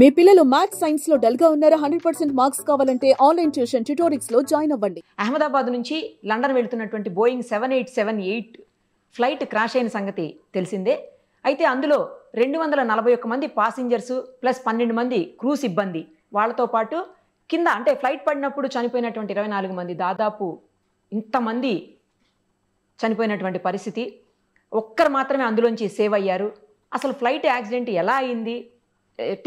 మీ పిల్లలు maths science లో dull గా ఉన్నారా? 100% మార్క్స్ కావాలంటే ఆన్లైన్ ట్యూషన్ ట్యుటోరిక్స్ లో జాయిన్ అవ్వండి. అహ్మదాబాద్ నుంచి లండన్ వెళ్తున్నటువంటి బోయింగ్ 7878 ఫ్లైట్ క్రాష్ అయిన సంగతి తెలిసిందే. అయితే అందులో 241 మంది పాసింజర్స్ ప్లస్ 12 మంది క్రూ సిబ్బంది, వాళ్ళతో పాటు కింద అంటే ఫ్లైట్ పడినప్పుడు చనిపోయినటువంటి 24 మంది, దాదాపు ఇంతమంది చనిపోయినటువంటి పరిస్థితి. ఒక్కరు మాత్రమే అందులోంచి సేవ్ అయ్యారు. అసలు ఫ్లైట్ యాక్సిడెంట్ ఎలా అయింది,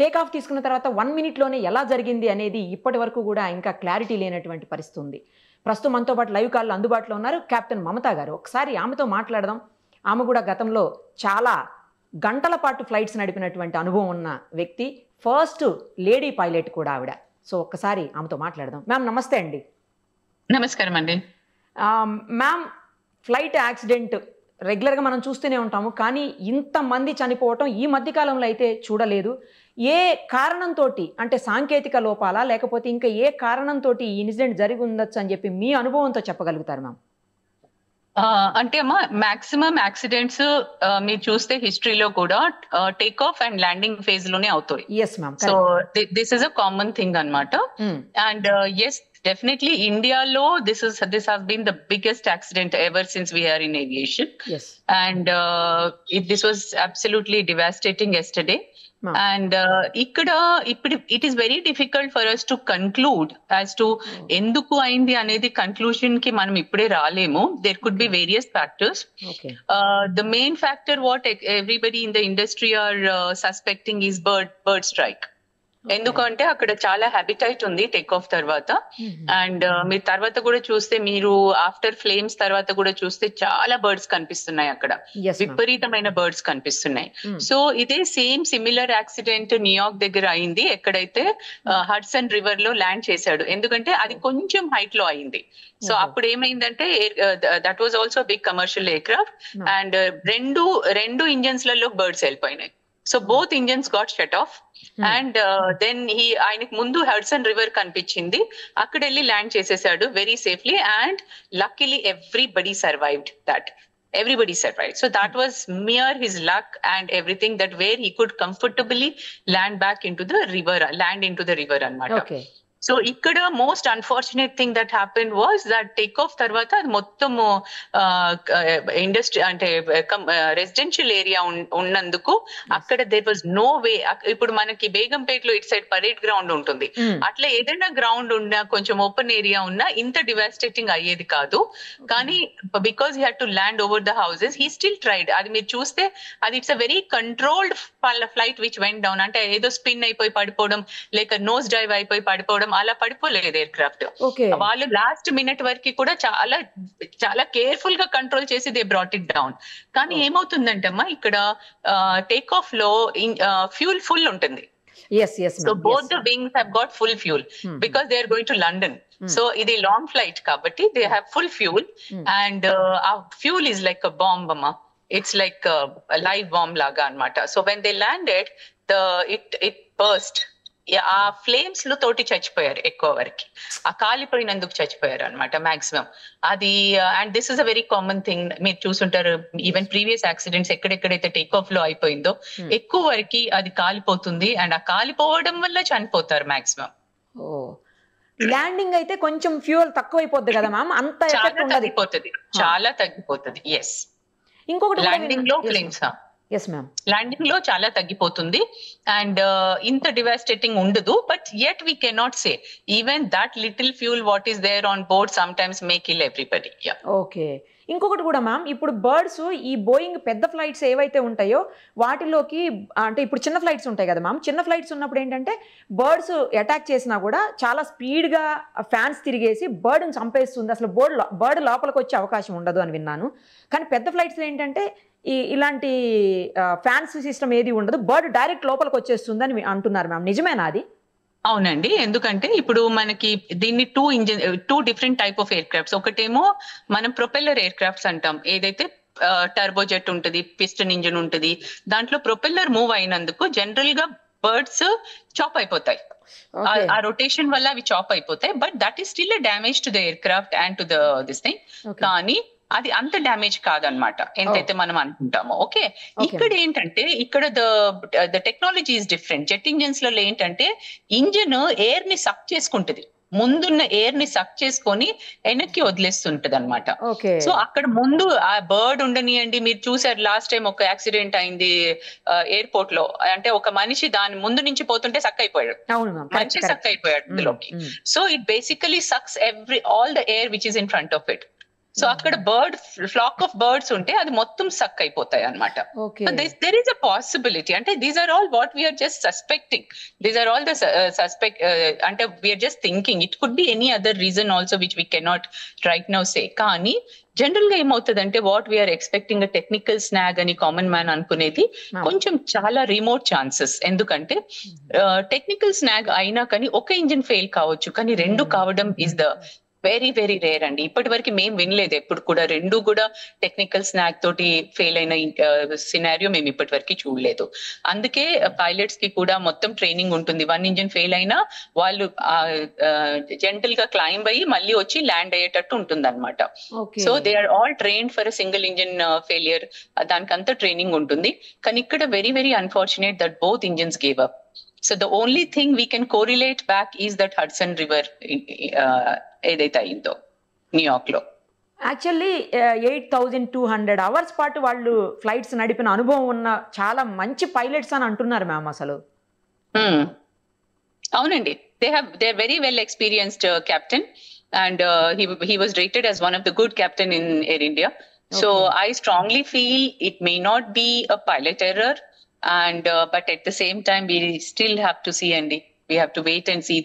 టేక్ ఆఫ్ తీసుకున్న తర్వాత 1 మినిట్లోనే ఎలా జరిగింది అనేది ఇప్పటి వరకు కూడా ఇంకా క్లారిటీ లేనటువంటి పరిస్థితి ఉంది. ప్రస్తుతం మనతో పాటు లైవ్ కాల్లో అందుబాటులో ఉన్నారు కెప్టెన్ మమతా గారు. ఒకసారి ఆమెతో మాట్లాడదాం. ఆమె కూడా గతంలో చాలా గంటల పాటు ఫ్లైట్స్ నడిపినటువంటి అనుభవం ఉన్న వ్యక్తి, ఫస్ట్ లేడీ పైలట్ కూడా ఆవిడ. సో ఒక్కసారి ఆమెతో మాట్లాడదాం. మ్యామ్ నమస్తే అండి. నమస్కారం అండి. మ్యామ్, ఫ్లైట్ యాక్సిడెంట్ రెగ్యులర్గా మనం చూస్తూనే ఉంటాము, కానీ ఇంతమంది చనిపోవటం ఈ మధ్యకాలంలో అయితే చూడలేదు. ఏ కారణంతో, అంటే సాంకేతిక లోపాలా లేకపోతే ఇంకా ఏ కారణంతో ఈ ఇన్సిడెంట్ జరిగి ఉండొచ్చు అని చెప్పి మీ అనుభవంతో చెప్పగలుగుతారు మ్యామ్? అంటే అమ్మా, మాక్సిమం యాక్సిడెంట్స్ మీరు చూస్తే హిస్టరీలో కూడా take off and landing phase లోనే అవుతాయి. Yes ma'am. So this is a common thing అన్నమాట. And yes, definitely India law, this has been the biggest accident ever since we are in aviation. Yes. And this was absolutely devastating yesterday. And it is very difficult for us to conclude as to enduku ayindi anedi conclusion ki manam ippude raalemo. There could be various factors. Okay. The main factor what everybody in the industry are suspecting is bird strike. ఎందుకంటే అక్కడ చాలా habitat ఉంది take off తర్వాత. And మీరు తర్వాత కూడా చూస్తే, మీరు ఆఫ్టర్ ఫ్లేమ్స్ తర్వాత కూడా చూస్తే చాలా బర్డ్స్ కనిపిస్తున్నాయి అక్కడ, విపరీతమైన బర్డ్స్ కనిపిస్తున్నాయి. సో ఇదే సిమిలర్ యాక్సిడెంట్ న్యూయార్క్ దగ్గర అయింది, ఎక్కడైతే హడ్సన్ రివర్ లో ల్యాండ్ చేశాడు. ఎందుకంటే అది కొంచెం హైట్ లో అయింది. సో అప్పుడు ఏమైందంటే, that was also big commercial aircraft, and రెండు ఇంజన్స్ లలో బర్డ్స్ వెళ్ళిపోయినాయి. So both engines got shut off. And then ఆయనకు ముందు హడ్సన్ రివర్ కనిపించింది, అక్కడ వెళ్ళి ల్యాండ్ చేసేసాడు very safely. And luckily everybody survived that. Everybody survived. So that was mere his luck and everything, that where he could comfortably land into the river anamata. Okay. So ఇక్కడ most unfortunate thing that happen was that take off తర్వాత అది మొత్తము industry అంటే residential area ఉన్నందుకు అక్కడ there was no way. ఇప్పుడు మనకి బేగంపేటలో ఇటు సైడ్ పరేడ్ గ్రౌండ్ ఉంటుంది, అట్లా ఏదైనా గ్రౌండ్ ఉన్నా, కొంచెం ఓపెన్ ఏరియా ఉన్నా ఇంత డివాస్టేటింగ్ అయ్యేది కాదు. కానీ because he had to land over the houses, he still tried. అది మీరు చూస్తే అది it's a very controlled flight which vent down. అంటే ఏదో స్పిన్ అయిపోయి పడిపోవడం, లేక నోస్ డైవ్ అయిపోయి పడిపోవడం అలా పడిపోలేదు ఎయిర్ క్రాఫ్ట్. వాళ్ళు లాస్ట్ మినిట్ వరకు కూడా చాలా చాలా కేర్ఫుల్ గా కంట్రోల్ చేసి దే బ్రాట్ ఇట్ డౌన్. కానీ ఏమవుతుందంటే అమ్మా, ఇక్కడ టేక్ ఆఫ్ లో ఫ్యూల్ ఫుల్ ఉంటుంది. So both the wings have got full fuel because they are going to London. So ఇది long flight kabatti they have full fuel. And our fuel is like a bomb amma. It's like a live bomb laga anamata. So when they landed, it burst. ఆ flames లో తోటి చచ్చిపోయారు ఎక్కువ వరకు, ఆ కాలిపోయినందుకు చచ్చిపోయారు అనమాట మాక్సిమం. అది and this is a very common thing. మీరు చూసుంటారు, ఈవెన్ ప్రీవియస్ యాక్సిడెంట్స్ ఎక్కడెక్కడైతే టేక్ ఆఫ్ లో అయిపోయిందో ఎక్కువ వరకు అది కాలిపోతుంది, అండ్ ఆ కాలిపోవడం వల్ల చనిపోతారు మాక్సిమం. ల్యాండింగ్ అయితే కొంచెం ఫ్యూయల్ తక్కువ అయిపోద్ది కదా మ్యామ్, అంత తగ్గిపోతుంది, చాలా తగ్గిపోతుంది. ఎస్, ఇంకొకటి ల్యాండింగ్ లో ఫ్లేమ్స్ ల్యాండింగ్ లో చాలా తగ్గిపోతుంది. అండ్ ఇంత డివాస్టేటింగ్ ఉండదు. But yet we cannot say even that little fuel what is there on board sometimes may kill everybody. Okay. ఇంకొకటి కూడా మ్యామ్, ఇప్పుడు బర్డ్స్ ఈ బోయింగ్ పెద్ద ఫ్లైట్స్ ఏవైతే ఉంటాయో వాటిలోకి, అంటే ఇప్పుడు చిన్న ఫ్లైట్స్ ఉంటాయి కదా మ్యామ్, చిన్న ఫ్లైట్స్ ఉన్నప్పుడు ఏంటంటే బర్డ్స్ అటాక్ చేసినా కూడా చాలా స్పీడ్గా ఫ్యాన్స్ తిరిగేసి బర్డ్ని చంపేస్తుంది, అసలు బర్డ్ లోపలికి వచ్చే అవకాశం ఉండదు అని విన్నాను. కానీ పెద్ద ఫ్లైట్స్లో ఏంటంటే ఇలాంటి ఫ్యాన్స్ సిస్టమ్ ఏది ఉండదు, బర్డ్ డైరెక్ట్ లోపలికి వచ్చేస్తుంది అని అంటున్నారు మ్యామ్, నిజమేనా అది? అవునండి, ఎందుకంటే ఇప్పుడు మనకి దీన్ని two different type of air crafts. ఒకటేమో మనం ప్రొపెల్లర్ ఎయిర్ క్రాఫ్ట్స్ అంటాం, ఏదైతే టర్బోజెట్ ఉంటుంది, పిస్టన్ ఇంజిన్ ఉంటుంది. దాంట్లో ప్రొపెల్లర్ మూవ్ అయినందుకు జనరల్ గా బర్డ్స్ చాప్ అయిపోతాయి, ఆ రొటేషన్ వల్ల అవి చాప్ అయిపోతాయి. But that is still damage to the air craft and to this thing. కానీ అది అంత డ్యామేజ్ కాదనమాట ఎంతైతే మనం అనుకుంటామో. Okay, Okay. ఇక్కడ ఏంటంటే ఇక్కడ the technology is different. Jet engines లలో ఏంటంటే ఇంజిన్ ఎయిర్ ని సక్ చేసుకుంటది, ముందున్న ఎయిర్ ని సక్ చేసుకొని వెనక్కి వదిలేస్తుంటది అనమాట. ఓకే. సో అక్కడ ముందు ఆ బర్డ్ ఉండనియండి, మీరు చూసారు లాస్ట్ టైం ఒక యాక్సిడెంట్ అయింది ఎయిర్పోర్ట్ లో, అంటే ఒక మనిషి దాని ముందు నుంచి పోతుంటే సక్ అయిపోయాడు, అవును మ్యామ్, మనిషి సక్ అయిపోయాడు అందులోకి. So it basically sucks all the air which is in front of it. So అక్కడ ఫ్లాక్ ఆఫ్ బర్డ్స్ ఉంటే అది మొత్తం సక్ అయిపోతాయి అనమాట. దెర్ ఈస్ అ పాసిబిలిటీ, అంటే these are all what we are just suspecting, these are all the suspect, అంటే we are just thinking it could be any other reason also which we cannot right now say. కానీ general గా ఏమవుతుందంటే what we are expecting a technical snag అని common man అనుకునేది కొంచెం చాలా remote chances. ఎందుకంటే technical snag అయినా కానీ ఒక ఇంజిన్ ఫెయిల్ కావచ్చు, కానీ రెండు కావడం is the very very rare అండి. ఇప్పటి వరకు మేము వినలేదు ఎప్పుడు కూడా రెండు కూడా టెక్నికల్ స్నాగ్ తోటి ఫెయిల్ అయిన సినారియో మేము ఇప్పటి వరకు చూడలేదు. అందుకే పైలట్స్ కి కూడా మొత్తం ట్రైనింగ్ ఉంటుంది. వన్ ఇంజిన్ ఫెయిల్ అయినా వాళ్ళు జెంటల్ గా క్లైంబ్ అయ్యి మళ్ళీ వచ్చి ల్యాండ్ అయ్యేటట్టు ఉంటుంది అనమాట. So they are all trained for a single engine failure, దానికి అంతా ట్రైనింగ్ ఉంటుంది. కానీ ఇక్కడ very very unfortunate that both engines gave up. So the only thing we can correlate back is that Hudson River ఏదైతే అయిందో New York లో. Actually 8,200 hours పాటు వాళ్ళు ఫ్లైట్స్ నడిపిన అనుభవం ఉన్న చాలా మంచి పైలట్స్ అని అంటున్నారు మ్యామ్ అసలు. అవునండి, they are very well experienced captain, and he was rated as one of the good captain in Air India. So I strongly feel it may not be a pilot error, and but at the same time we still have to see, and we have to wait and see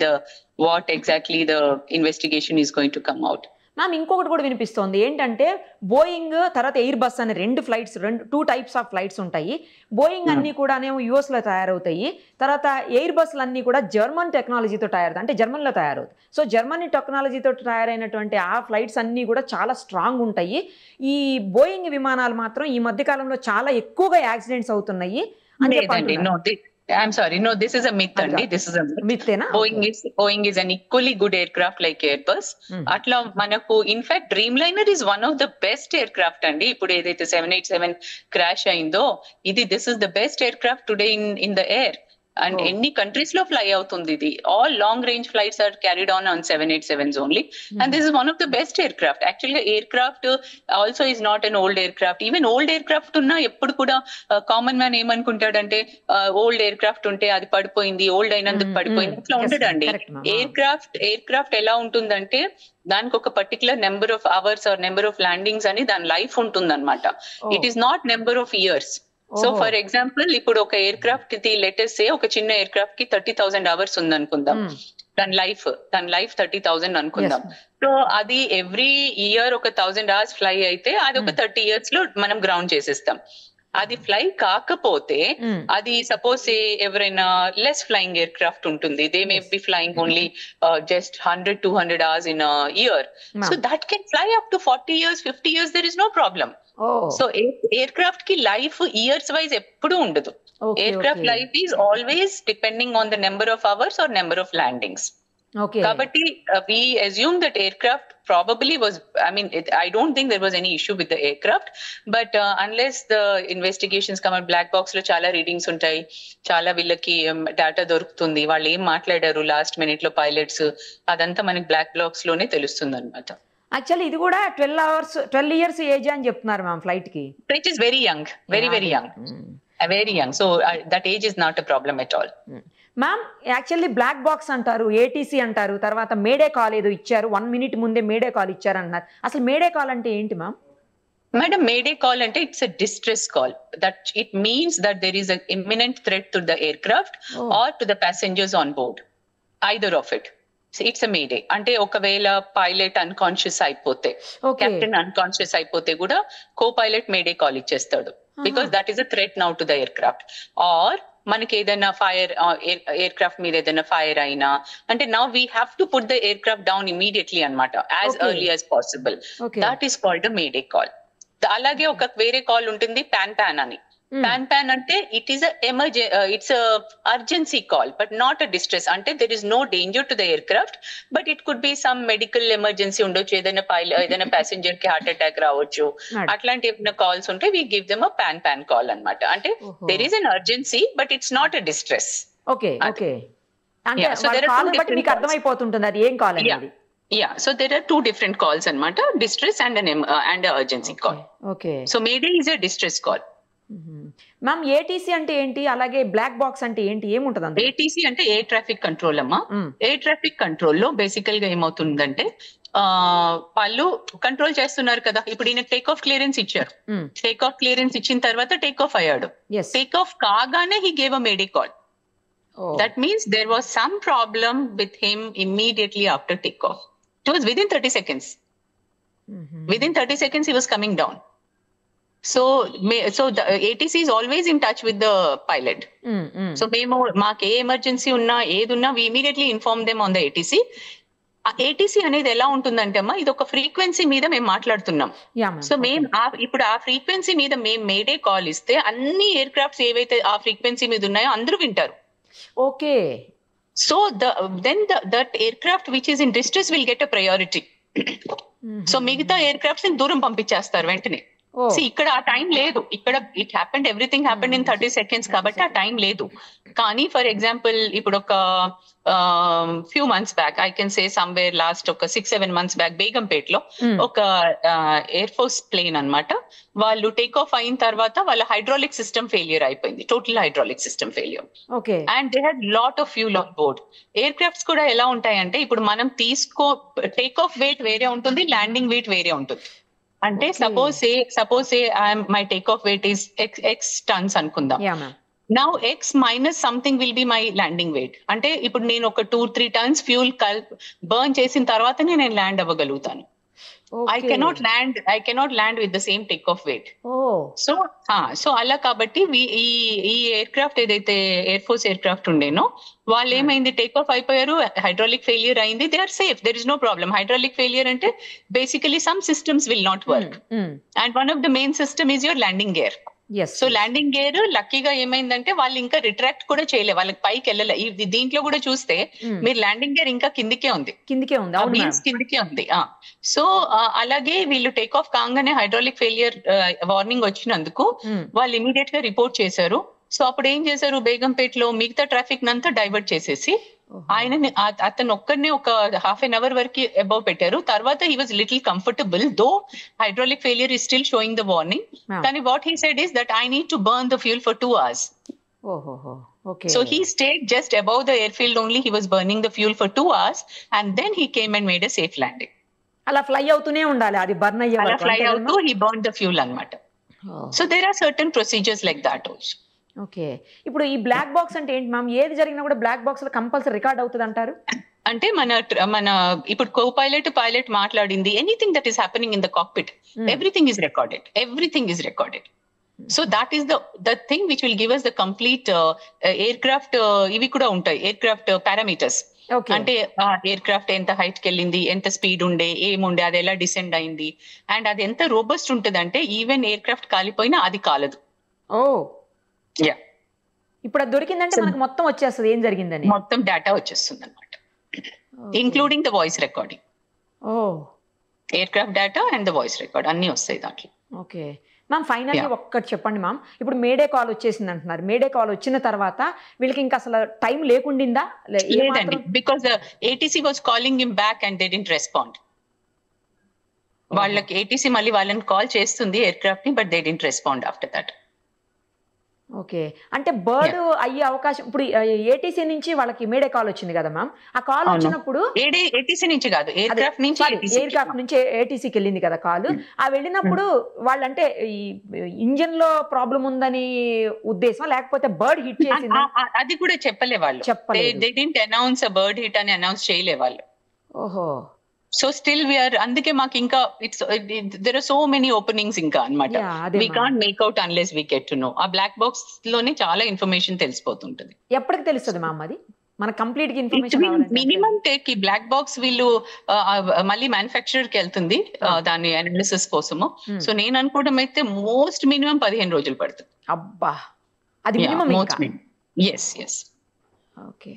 what exactly the investigation is going to come out. Ma'am ఇంకొకటి కూడా వినిపిస్తోంది ఏంటంటే Boeing తర్వాత air bus అనే two types of flights ఉంటాయి. Boeing అన్ని కూడానేమో US లో తయారవుతాయి, తర్వాత ఎయిర్ బస్లు అన్ని కూడా జర్మన్ టెక్నాలజీతో తయారవుతాయి, అంటే జర్మన్లో తయారవుతాయి. సో జర్మనీ టెక్నాలజీతో తయారైనటువంటి ఆ ఫ్లైట్స్ అన్ని కూడా చాలా స్ట్రాంగ్ ఉంటాయి. ఈ బోయింగ్ విమానాలు మాత్రం ఈ మధ్య కాలంలో చాలా ఎక్కువగా యాక్సిడెంట్స్ అవుతున్నాయి అని చెప్పండి. I'm sorry, no, this is a myth andi. This is a myth. Boeing is an equally good aircraft like Airbus. Atla manaku in fact Dreamliner is one of the best aircraft andi. Ippudu edaithe 787 crash aindo, this is the best aircraft today in the air. And any countries lo fly avutundi idi. All long range flights are carried on 787s only. And this is one of the best aircraft. Actually aircraft also is not an old aircraft. Even old aircraft unna eppudu kuda common man em anukuntadante old aircraft unte adi padipoyindi, old ainanduku padipoyindi atla undadandi. aircraft ela untundante దానికి ఒక particular number of hours are number of landings అని దాని life ఉంటుంది అనమాట. It is not number of years. So for example ఇప్పుడు ఒక aircraft కి latest సే ఒక చిన్న ఎయిర్క్రాఫ్ట్ కి 30,000 అవర్స్ ఉంది అనుకుందాం, దాని లైఫ్ 30,000 అనుకుందాం. సో అది ఎవ్రీ ఇయర్ ఒక 1,000 అవర్స్ ఫ్లై అయితే అది ఒక 30 years లో మనం గ్రౌండ్ చేసేస్తాం. అది ఫ్లై కాకపోతే అది సపోజ్ ఎవరైనా లెస్ ఫ్లయింగ్ ఎయిర్ క్రాఫ్ట్ ఉంటుంది, they may be flying only just 100-200 hours in a year. So that can fly up to 40 years, 50 years, there is no problem. So aircraft ki life years wise eppudu undadu. Aircraft life is always depending on the number of hours or number of landings. Kabatti we assume that aircraft probably was, I don't think there was any issue with the aircraft, but unless the investigations come out, black box lo chala readings untai, chala villaki data dorukutundi, vallu em maatlaadaru last minute lo pilots, adantha manaki black box lone telustundi annamata. Actually ఇది కూడా 12 years age అని చెప్తున్నారు ma'am flight కి, which is very young, very young. So that age is not a problem at all. Ma'am actually black box అంటారు, ATC అంటారు, తర్వాత May Day call ఏదో ఇచ్చారు, 1 minute ముందే మేడే కాల్ ఇచ్చారు అన్నారు. అసలు మేడే కాల్ అంటే ఏంటి ma'am? Madam, mayday call ante it's a distress call. That it means that there is an imminent threat to the aircraft or to the passengers on board, either of it. So it's a mayday. Ante okavela pilot unconscious అయిపోతే, captain unconscious అయిపోతే కూడా co-pilot mayday call ఇచ్చేస్తాడు, because that is a threat now to the aircraft. Or మనకి ఏదైనా fire, aircraft మీద ఏదైనా fire అయినా అంటే now we have to put the aircraft down immediately అనమాట, as early as possible. That is called the mayday call. అలాగే ఒక వేరే కాల్ ఉంటుంది పాన్ అని. pan అంటే it is a it's a urgency call but not a distress. అంటే there is no danger to the aircraft but it could be some medical emergency ఉండొచ్చు, ఏదైనా passenger కి హార్ట్ అటాక్ రావచ్చు, అట్లాంటి ఏమైనా కాల్స్ ఉంటే we give them a pan call అన్నమాట. అంటే there is an urgency but it's not a distress. Okay okay, అంటే కాల్ బట్టి మీకు అర్థమైపోతుంటుంది అది ఏం కాల్ అనేది. Yeah, so there are two different calls అన్నమాట, distress and an urgency call. Okay, so Mayday is a distress call. Ma'am ATC అంటే ఏంటి, అలాగే బ్లాక్ బాక్స్ అంటే ఏంటి, ఏముంటది అంటే? ఏటీసీ అంటే ఎయిర్ ట్రాఫిక్ కంట్రోల్ అమ్మా. ఎయిర్ ట్రాఫిక్ కంట్రోల్ లో బేసికల్ గా ఏమవుతుందంటే వాళ్ళు కంట్రోల్ చేస్తున్నారు కదా, ఇప్పుడు ఈయన టేక్ ఆఫ్ క్లియరెన్స్ ఇచ్చారు, టేక్ ఆఫ్ క్లియరెన్స్ ఇచ్చిన తర్వాత టేక్ ఆఫ్ అయ్యాడు, టేక్ ఆఫ్ కాగానే he gave a May Day call. That means there was some problem with him immediately after takeoff. It was within 30 seconds. Within 30 seconds he was coming down. So the ATC is always in touch with the pilot. So మాకు ఏ emergency ఉన్నా ఏదున్నా we immediately inform them on the ATC. ఆ ATC అనేది ఎలా ఉంటుందంటే అమ్మా, ఇది ఒక ఫ్రీక్వెన్సీ మీద మేము మాట్లాడుతున్నాం. సో ఇప్పుడు ఆ ఫ్రీక్వెన్సీ మీద మేము మేడే కాల్ ఇస్తే అన్ని ఎయిర్ క్రాఫ్ట్స్ ఏవైతే ఆ ఫ్రీక్వెన్సీ మీద ఉన్నాయో అందరూ వింటారు. Okay, so that aircraft which is in distress will get a priority. So మిగతా ఎయిర్ క్రాఫ్ట్స్ ని దూరం పంపించేస్తారు వెంటనే. ఇక్కడ ఆ టైం లేదు, ఇక్కడ it happened, everything happened in 30 seconds కాబట్టి ఆ టైం లేదు. కానీ ఫర్ ఎగ్జాంపుల్ ఇప్పుడు ఒక few months back, I can say somewhere last ఒక 6-7 months బ్యాక్, బేగంపేట్ లో ఒక ఎయిర్ ఫోర్స్ ప్లేన్ అన్నమాట, వాళ్ళు టేక్ ఆఫ్ అయిన తర్వాత వాళ్ళ హైడ్రాలిక్ సిస్టమ్ ఫెయిలియర్ అయిపోయింది, total hydraulic system failure. And they had lot of fuel on board. Air crafts కూడా ఎలా ఉంటాయంటే, ఇప్పుడు మనం టేక్ ఆఫ్ వెయిట్ వేరే ఉంటుంది, ల్యాండింగ్ వెయిట్ వేరే ఉంటుంది. అంటే suppose my take of weight is x tons అనుకుందాం. Now x minus something will be my landing weight. అంటే ఇప్పుడు నేను ఒక 2-3 tons ఫ్యూల్ బర్న్ చేసిన తర్వాతనే నేను ల్యాండ్ అవ్వగలుగుతాను. I cannot land with the same takeoff weight. So అలా కాబట్టి ఈ ఎయిర్ క్రాఫ్ట్ ఏదైతే ఎయిర్ ఫోర్స్ ఎయిర్ క్రాఫ్ట్ ఉండేనో వాళ్ళు ఏమైంది, టేక్ ఆఫ్ అయిపోయారు, హైడ్రాలిక్ ఫెయిలియర్ అయింది, they are safe, there is no problem. Hydraulic failure అంటే basically some systems will not work and one of the main system is your landing gear. So landing gear లక్కీగా ఏమైందంటే వాళ్ళు ఇంకా retract కూడా చేయలే, వాళ్ళకి పైకి వెళ్ళలే. దీంట్లో కూడా చూస్తే మీరు ల్యాండింగ్ గేర్ ఇంకా కిందికే ఉంది. సో అలాగే వీళ్ళు టేక్ ఆఫ్ కాగానే హైడ్రాలిక్ ఫెయిలియర్ వార్నింగ్ వచ్చినందుకు వాళ్ళు ఇమీడియట్ గా రిపోర్ట్ చేశారు. సో అప్పుడు ఏం చేశారు, బేగంపేటలో మిగతా ట్రాఫిక్ నంతా డైవర్ట్ చేసేసి అతను ఒక్కడనే ఒక హాఫ్ అన్ అవర్ వరకు అబౌవ్ పెట్టారు. తర్వాత he was little comfortable, though hydraulic failure is still showing the warning. కానీ what he said is that I need to burn the fuel for 2 hours. So he stayed just above the airfield only. He was burning the fuel for 2 hours and then he came and made a safe landing. అలా fly అవుతూనే ఉండాలి, అది burn అయ్యే వరకు. Fly అవుతూ he burned the fuel అన్నమాట. So there are certain procedures like that also. Okay, ఇప్పుడు ఈ బ్లాక్ బాక్స్ అంటే ఏంటి మ్యామ్? ఏది జరిగినా కూడా బ్లాక్ బాక్స్ లో కంపల్సరీ రికార్డ్ అవుతుంది అంటారు? అంటే మన ఇప్పుడు కో పైలట్ మాట్లాడింది, anything that is happening in the cockpit, everything is recorded. So that is the thing which will give us the complete air craft ఇవి కూడా ఉంటాయి, ఎయిర్ క్రాఫ్ట్ పారామీటర్స్. అంటే ఎయిర్ క్రాఫ్ట్ ఎంత హైట్ కి వెళ్ళింది, ఎంత speed ఉండే, ఏముండే, అది ఎలా డిసెండ్ అయింది, అండ్ అది ఎంత రోబస్ట్ ఉంటుంది అంటే ఈవెన్ ఎయిర్ క్రాఫ్ట్ కాలిపోయినా అది కాలదు. ఇప్పుడు అది దొరికిందంటే మనకు మొత్తం వచ్చేస్తుంది ఏం జరిగిందని, మొత్తం డేటా వచ్చేస్తుంది అనమాట, including the voice recording. Air craft data and the voice record అన్ని వస్తాయి దాంట్లో. ఓకే మ్యామ్, ఫైనల్లీ ఒక్కటి చెప్పండి మ్యామ్, ఇప్పుడు మేడే కాల్ వచ్చేసింది అంటున్నారు, మేడే కాల్ వచ్చిన తర్వాత వీళ్ళకి ఇంకా అసలు టైం లేకుండిందా? లేదండి, because ATC was calling him back and they didn't respond. వాళ్ళకి ఏటీసీ మళ్ళీ వాళ్ళని కాల్ చేస్తుంది ఎయిర్ క్రాఫ్ట్ ని, but they didn't respond after that. Okay, అంటే బర్డ్ అయ్యే అవకాశం, ఇప్పుడు ఏటీసీ నుంచి వాళ్ళకి మేడే కాల్ వచ్చింది కదా మ్యామ్, ఆ కాల్ వచ్చినప్పుడు ఏటీసీ నుంచి కాదు, ఎయిర్ క్రాఫ్ట్ నుంచి ఏటీసీకి వెళ్ళింది కదా కాల్, ఆ వెళ్ళినప్పుడు వాళ్ళంటే ఈ ఇంజన్ లో ప్రాబ్లం ఉందని ఉద్దేశం, లేకపోతే బర్డ్ హిట్ చేసింది అది కూడా చెప్పలే వాళ్ళు, they didn't announce a bird hit అని అనౌన్స్ చేయలే వాళ్ళు. ఓహో, సో స్టిల్ వీఆర్, అందుకే మాకు ఇంకా there are so many openings ఇంకా అన్నమాట, we can't make out unless we get to know. ఆ బ్లాక్ బాక్స్ లోనే చాలా ఇన్ఫర్మేషన్ తెలిసిపోతుంటది. ఎప్పటికి తెలుస్తుంది మ్యామ్ అది? మన కంప్లీట్ ఇన్ఫర్మేషన్ మినిమం టేక్ ఈ బ్లాక్ బాక్స్ వీళ్ళు మళ్ళీ మ్యానుఫ్యాక్చరర్ కి వెళ్తుంది దాని అనాలిసిస్ కోసము. సో నేను అనుకోవడం అయితే మోస్ట్ మినిమం 15 రోజులు పడుతుంది. అబ్బా, అది minimum. Yes yes. Okay.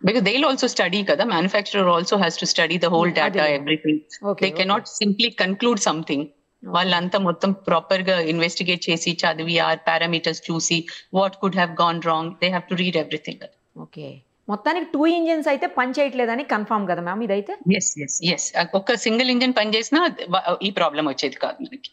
Because they'll also study kada, manufacturer also has to study the whole data, everything. They cannot simply conclude something. వాళ్ళంతా మొత్తం ప్రాపర్ గా ఇన్వెస్టిగేట్ చేసి చదివి ఆ పారామీటర్స్ చూసి what could have gone wrong, they have to read everything. Okay, మొత్తానికి 2 engines అయితే పని చేయట్లేదని కన్ఫర్మ్ కదా మ్యామ్ ఇదైతే? Yes yes yes. ఒక సింగిల్ ఇంజిన్ పని చేసినా ఈ ప్రాబ్లం వచ్చేది కాదు మనకి.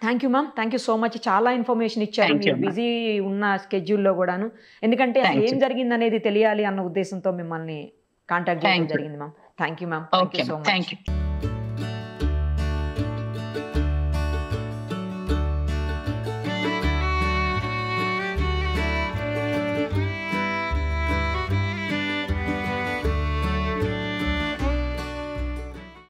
Thank you ma'am, thank you so much. చాలా ఇన్ఫర్మేషన్ ఇచ్చారు మీరు బిజీ ఉన్న స్కెడ్యూల్లో కూడాను. ఎందుకంటే ఏం జరిగింది అనేది తెలియాలి అన్న ఉద్దేశంతో మిమ్మల్ని కాంటాక్ట్ చేయడం జరిగింది ma'am. Thank you ma'am, thank you so much.